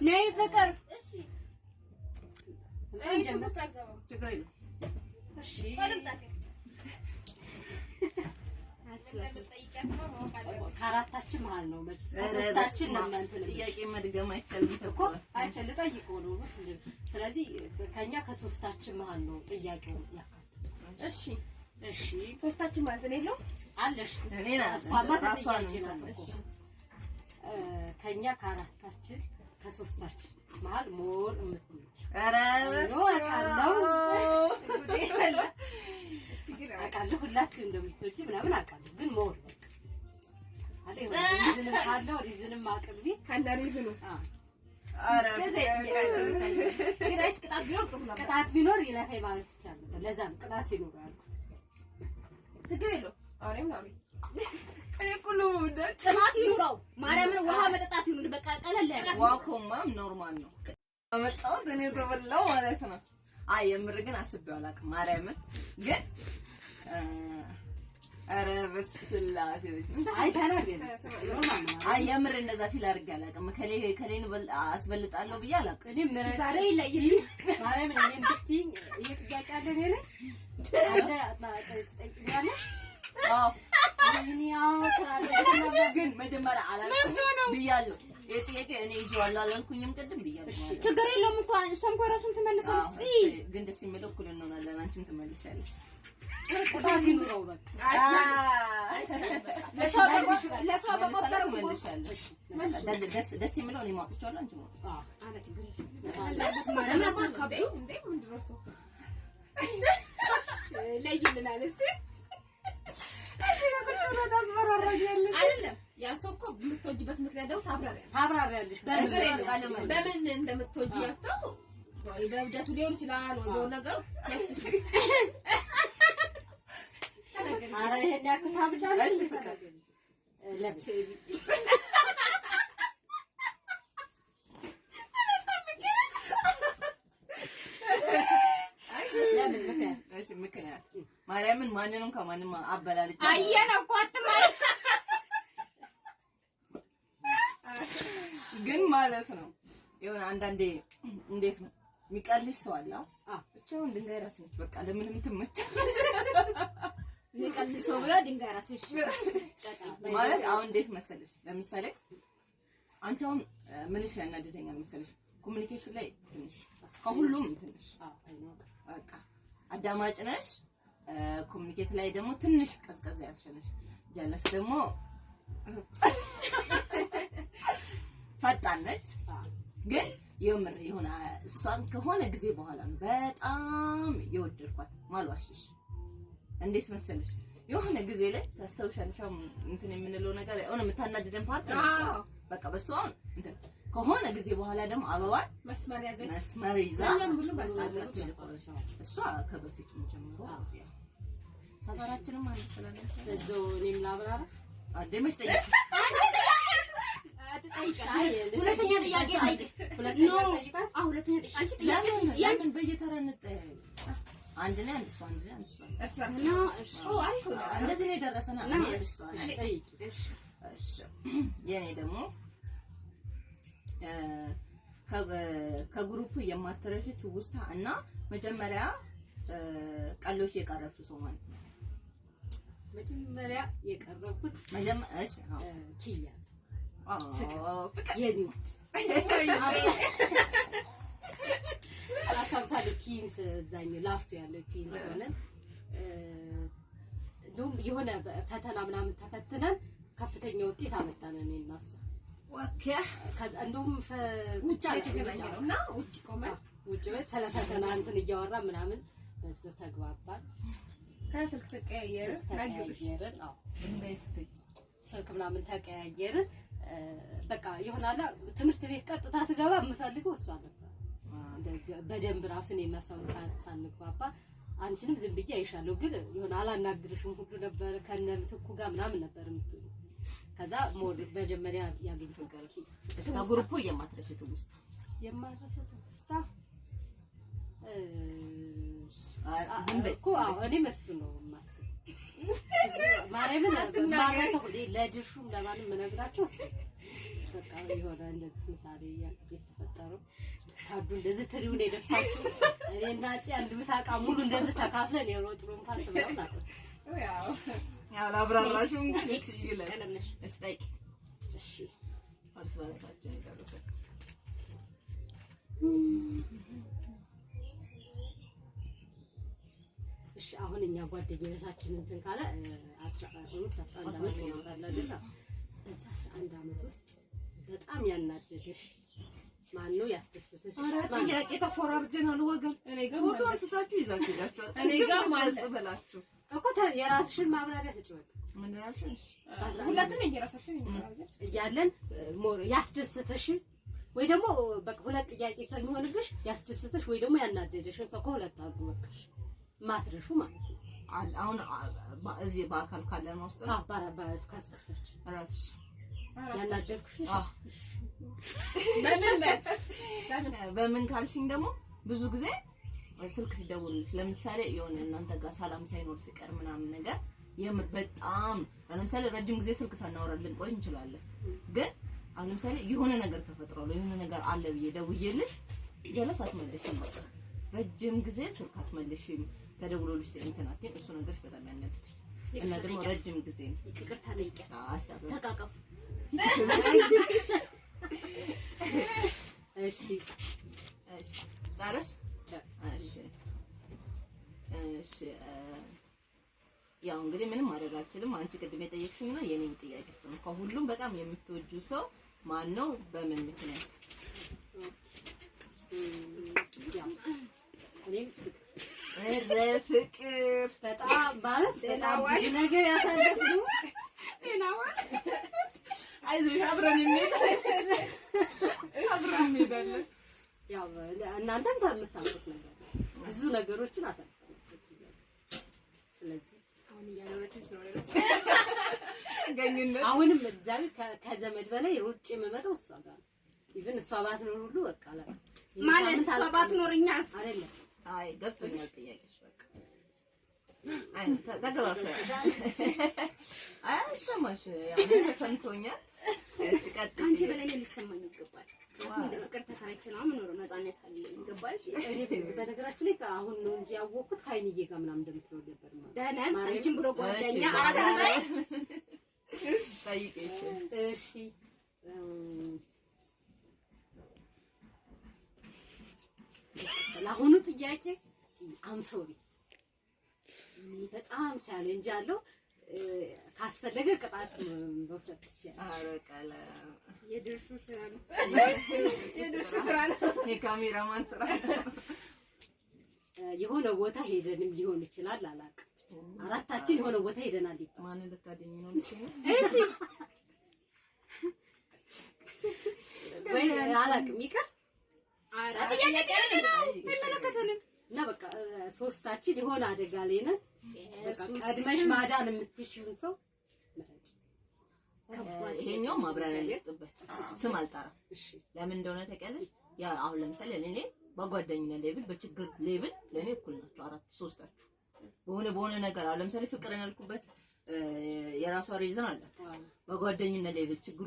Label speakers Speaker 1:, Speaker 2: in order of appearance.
Speaker 1: ነይ ፍቅር
Speaker 2: እሺ ችግር የለም
Speaker 3: እሺ ከአራታችን መሀል ነው መቼስ ከሶስታችን እናንተ
Speaker 2: ጥያቄ መድገም አይቻልም እኮ
Speaker 3: አይቻልም ልጠይቀው ነው ስለዚህ ከኛ ከሶስታችን መሀል ነው ጥያቄው ያካትተው
Speaker 1: እሺ
Speaker 3: እሺ
Speaker 1: ሶስታችን ማለት ነው የለው
Speaker 3: አለሽ
Speaker 2: እኔና
Speaker 3: ራሷን ነው ከኛ ከአራታችን ከሶስታችን መሀል ሞር እምትል
Speaker 2: ኧረ
Speaker 3: አቃለሁ ሁላችን እንደምትወጂ ምናምን አቃለሁ ግን ሞር ሪዝንም ካለው ሪዝንም አቅርቢ
Speaker 1: ካለ ሪዝኑ
Speaker 2: ኧረ
Speaker 3: ቅጣት ቢኖር ይለፈኝ ማለት ይቻላል ለዛም ቅጣት ይኖር ያልኩት
Speaker 1: ችግር የለው አውሪም ነው
Speaker 2: እኔ ሁሉ
Speaker 1: ቅጣት ይኑረው ማርያምን ውሃ መጠጣት ይኑር በቃ ቀለል ያለ
Speaker 2: ዋኮማም ኖርማል ነው አመጣሁት እኔ ተበላው ማለት ነው አይ የምር ግን አስቤው አላውቅም ማርያምን ግን ኧረ በስላሴ ብቻ
Speaker 3: አይ ታላገኝ
Speaker 2: አይ የምር እንደዛ ፊል አድርጌ አላውቅም ከሌን አስበልጣለሁ ብዬ አላውቅም
Speaker 3: እኔ
Speaker 1: ዛሬ ይለይልኝ
Speaker 3: ማርያምን እኔም ብትይኝ እየጥያቄ አለ እኔ ላይ አለ ትጠይቂኛለሽ
Speaker 2: አዎ
Speaker 3: እኔ ያው
Speaker 2: ግን መጀመሪያ አላልኩም ብያለሁ የጥያቄ እኔ ይዤዋለሁ አላልኩኝም ቅድም ብያለሁ
Speaker 1: ችግር የለውም እንኳን እሷም እኮ ራሱን ትመልሳለች
Speaker 2: ግን ደስ የሚለው እኩል እንሆናለን አንቺም ትመልሻለሽ
Speaker 3: ቅጣት ይኑረው በቃ
Speaker 1: ለሰው በቆጠረው
Speaker 2: ትመልሻለሽ ደስ የሚለው እኔ ማውጥቻለሁ አንቺ ማውጥቻ
Speaker 1: አለ ችግር የለውም ማርያምን አታካብዱ እንዴ ምንድን ነው እሱ ለይልናል እስቲ አይደለም ያ ሰው እኮ የምትወጂበት ምክንያት ደግሞ
Speaker 3: ታብራሪያለሽ
Speaker 1: በምን እንደምትወጂ ያስተው ወይ በብደቱ ሊሆን ይችላል ወይ በሆነ ነገር
Speaker 3: ኧረ ይሄን ያክል ታብቻለሽ ፍቅር ለብቼ
Speaker 2: ምክንያት ማርያምን ማንንም ከማንም አበላልጭ
Speaker 1: አየነ እኮ አትማር
Speaker 2: ግን ማለት ነው የሆነ አንዳንዴ እንዴት ነው የሚቀልሽ ሰው አለ ብቻው ድንጋይ ራስ ነች በቃ ለምንም ትመጭ
Speaker 1: የሚቀልሽ ሰው ብላ ድንጋይ ራስ ነች
Speaker 2: ማለት አሁን እንዴት መሰለሽ ለምሳሌ አንቺ አሁን ምንሽ ያናደደኛል መሰለሽ ኮሙኒኬሽን ላይ ትንሽ ከሁሉም ትንሽ በቃ አዳማጭ ነሽ ኮሙኒኬት ላይ ደግሞ ትንሽ ቀዝቀዝ ያልሽነሽ ጀለስ ደግሞ ፈጣን ነች ግን የምር የሆነ እሷን ከሆነ ጊዜ በኋላ ነው በጣም የወደድኳት ማልዋሽሽ እንዴት መሰለሽ የሆነ ጊዜ ላይ ታስተውሻለሽ እንትን የምንለው ነገር የሆነ የምታናደደን ፓርት ነው በቃ በሷ እንትን ከሆነ ጊዜ በኋላ ደግሞ አበባን
Speaker 1: መስመር ያገኝ
Speaker 2: መስመር ይዛ
Speaker 1: ሁሉ በጣለች
Speaker 2: እሷ ከበፊቱ ጀምሮ ሰፈራችንም አንድ ስለነሳ
Speaker 3: እዛው እኔም ላብራራ
Speaker 2: አደመሽ ጠይቅ
Speaker 1: ሁለተኛ ጥያቄ ጠይቅ ሁለተኛ ጥያቄ አንቺ ጥያቄሽ
Speaker 2: ያንቺን በየተራ እንጠያይ አንድ ላይ አንድ እሷ አንድ ላይ አንድ እሷ
Speaker 1: ነው እሺ አሪፍ
Speaker 2: እንደዚህ ነው የደረሰና እኔ እሷ
Speaker 3: ጠይቂ
Speaker 2: እሺ የኔ ደግሞ ከግሩፑ የማትረሺ ትውስታ እና መጀመሪያ ቀሎሽ የቀረብሽው ሰው ማለት ነው
Speaker 3: መጀመሪያ የቀረብኩት
Speaker 2: እሺ
Speaker 3: ኪያ
Speaker 2: ፍቅር
Speaker 3: የኒውት አካብሳለሁ ኪንስ እዛኛው ላፍቶ ያለው ኪንስ ሆነን እንደውም የሆነ ፈተና ምናምን ተፈትነን ከፍተኛ ውጤት አመጣን እኔ እና እሷ
Speaker 2: ወከ
Speaker 3: እንደውም
Speaker 1: ውጭ ተገናኘውና ውጭ ቆመን
Speaker 3: ውጭ ቤት ስለ ፈተና እንትን እያወራ ምናምን በዛው ተግባባን
Speaker 1: ከስልክ ተቀያየርን
Speaker 3: ተቀያየርን
Speaker 2: ኢንቨስት
Speaker 3: ስልክ ምናምን ተቀያየርን በቃ ይሆናል ትምህርት ቤት ቀጥታ ስገባ የምፈልገው እሷ ነበር በደንብ ራሱን የሚያሳው ሳንግባባ አንቺንም ዝም ብዬ አይሻለሁ ግን ይሆን አላናግርሽም ሁሉ ነበር ከነልትኩ ጋር ምናምን ነበር የምትሉ ከዛ ሞድ መጀመሪያ ያገኘው ጋርኪ
Speaker 2: ከግሩፑ የማትረሺው ውስጥ
Speaker 3: የማትረሺው ውስጥ
Speaker 2: ዝም በይ
Speaker 3: እኮ እኔ መስሉ ነው ማስብ ማርያምን ማረሰው ለድርሹም ለማንም መነግራቸው በቃ የሆነ እንደዚህ ምሳሌ የተፈጠረው ካዱ እንደዚህ ትሪውን የደፋችው እኔና አፄ አንድ ምሳቃ ሙሉ እንደዚህ ተካፍለን የሮጥሩን ፓርት ነው ናቀስ
Speaker 2: ያው ላብራራሽም ይላል እስታይ
Speaker 3: እሺ
Speaker 2: አርስ ባለሳችን ይደረሰ
Speaker 3: እሺ አሁን እኛ ጓደኝነታችን እንትን ካለ 11 ዓመት ይሆናል አይደል? በዛ 11 ዓመት ውስጥ በጣም ያናደደሽ ማን ነው? ያስደስተሽ?
Speaker 2: ጥያቄ ተኮራርጀናል ወገን።
Speaker 1: እኔ ጋር
Speaker 2: ፎቶ አንስታችሁ ይዛችሁ ሄዳችኋል።
Speaker 1: እኔ ጋር ማለት
Speaker 2: ብላችሁ
Speaker 3: እኮ የራስሽን ማብራሪያ ትጭወል
Speaker 2: ምን ያልሽሽ?
Speaker 1: ሁላችንም እየራሳችን ይኖራል
Speaker 3: እያለን ያስደስተሽ ወይ ደግሞ በቃ ሁለት ጥያቄ ከሚሆንብሽ ያስደስተሽ ወይ ደግሞ ያናደደሽን ሰው ከሁለት አንዱ ወርክሽ ማትረሹ ማለት ነው።
Speaker 2: አሁን እዚህ በአካል ካለን ውስጥ
Speaker 3: ከሶስቶች
Speaker 2: ራስሽ
Speaker 3: ያናደድኩሽ
Speaker 2: በምን ካልሽኝ ደግሞ ብዙ ጊዜ ስልክ ሲደውልልሽ ለምሳሌ የሆነ እናንተ ጋር ሰላም ሳይኖር ሲቀር ምናምን ነገር በጣም ለምሳሌ ረጅም ጊዜ ስልክ ሳናወራ ልንቆይ እንችላለን። ግን አሁን ለምሳሌ የሆነ ነገር ተፈጥሯል የሆነ ነገር አለ ብዬ ደውዬልሽ ጀለስ አትመልሽም በቃ ረጅም ጊዜ ስልክ አትመልሽም ተደውሎልሽ እንትናቴን እሱ ነገርሽ በጣም ያናድድ እና ደግሞ ረጅም ጊዜ
Speaker 3: ይቅርታ ለይቀር
Speaker 2: አስተካክል
Speaker 3: ተቃቀፉ እሺ
Speaker 2: እሺ ጨረሽ እሺ እሺ ያው እንግዲህ ምንም ማድረግ አልችልም። አንቺ ቅድም የጠየቅሽኝ ነው የኔም ጥያቄ እሱ ነው። ከሁሉም በጣም የምትወጂው ሰው ማን ነው? በምን ምክንያት? ፍቅር
Speaker 3: በጣም ማለት በጣም ብዙ ነገር ያሳለፍነው
Speaker 2: አይዞሽ አብረን እንሄዳለን።
Speaker 3: ያው እናንተም የምታውቁት ነገር ብዙ ነገሮችን አሳልፈናል። ስለዚህ አሁን እያኖረችን ስለሆነ
Speaker 2: ገኝነት
Speaker 3: አሁንም እግዚአብሔር ከዘመድ በላይ ሩጭ የምመጣው እሷ ጋር ነው። ኢቭን እሷ ባትኖር ሁሉ በቃ
Speaker 1: ማለት እሷ ባትኖርኛስ
Speaker 3: አይደለም።
Speaker 2: አይ ገብቶኛል ጥያቄሽ በቃ አይ ተገባብተናል። አይ ሰማሽ ያው ተሰምቶኛል። እሺ ቀጥይ።
Speaker 1: አንቺ በላይ ሊሰማኝ ይገባል። ፍቅር ተካይቼ ነው የምኖረው ነፃነት አለ ይገባል።
Speaker 3: በነገራችን ላይ አሁን ነው እንጂ ያወቅኩት ከአይንዬ ጋር ምናምን እንደምትኖር ነበር ማለት
Speaker 1: ዳናስ አንቺን ብሎ ጓደኛ አራዳ
Speaker 2: ጠይቄሽ
Speaker 3: እሺ ለአሁኑ ጥያቄ አም ሶሪ በጣም ቻሌንጅ አለው። ካስፈለገ ቅጣት መውሰድ ትችያለሽ።
Speaker 2: አረቀለ
Speaker 1: የድርሹ ስራ ነው
Speaker 2: የካሜራማን ስራ ነው።
Speaker 3: የሆነ ቦታ ሄደንም ሊሆን ይችላል አላውቅም። አራታችን የሆነ ቦታ ሄደናል ይባላል።
Speaker 2: ማን ልታደኝ ነው?
Speaker 3: እሺ ወይ አላውቅም ይቀር እና በቃ ሶስታችን የሆነ አደጋ ላይ ነን። ቀድመሽ ማዳን የምትሽውን ሰው
Speaker 2: ይሄኛው ማብራሪያ ልስጥበት። ስም አልጠራም። ለምን እንደሆነ ታውቂያለሽ? ያ አሁን ለምሳሌ እኔ በጓደኝነት ሌብል በችግር ሌብል ለኔ እኩል ናቸው ሶስታችሁ። በሆነ ነገር አሁን ለምሳሌ ፍቅርን ያልኩበት የራሷ ሪዝን አላት። በጓደኝነት ሌብል ችግሩ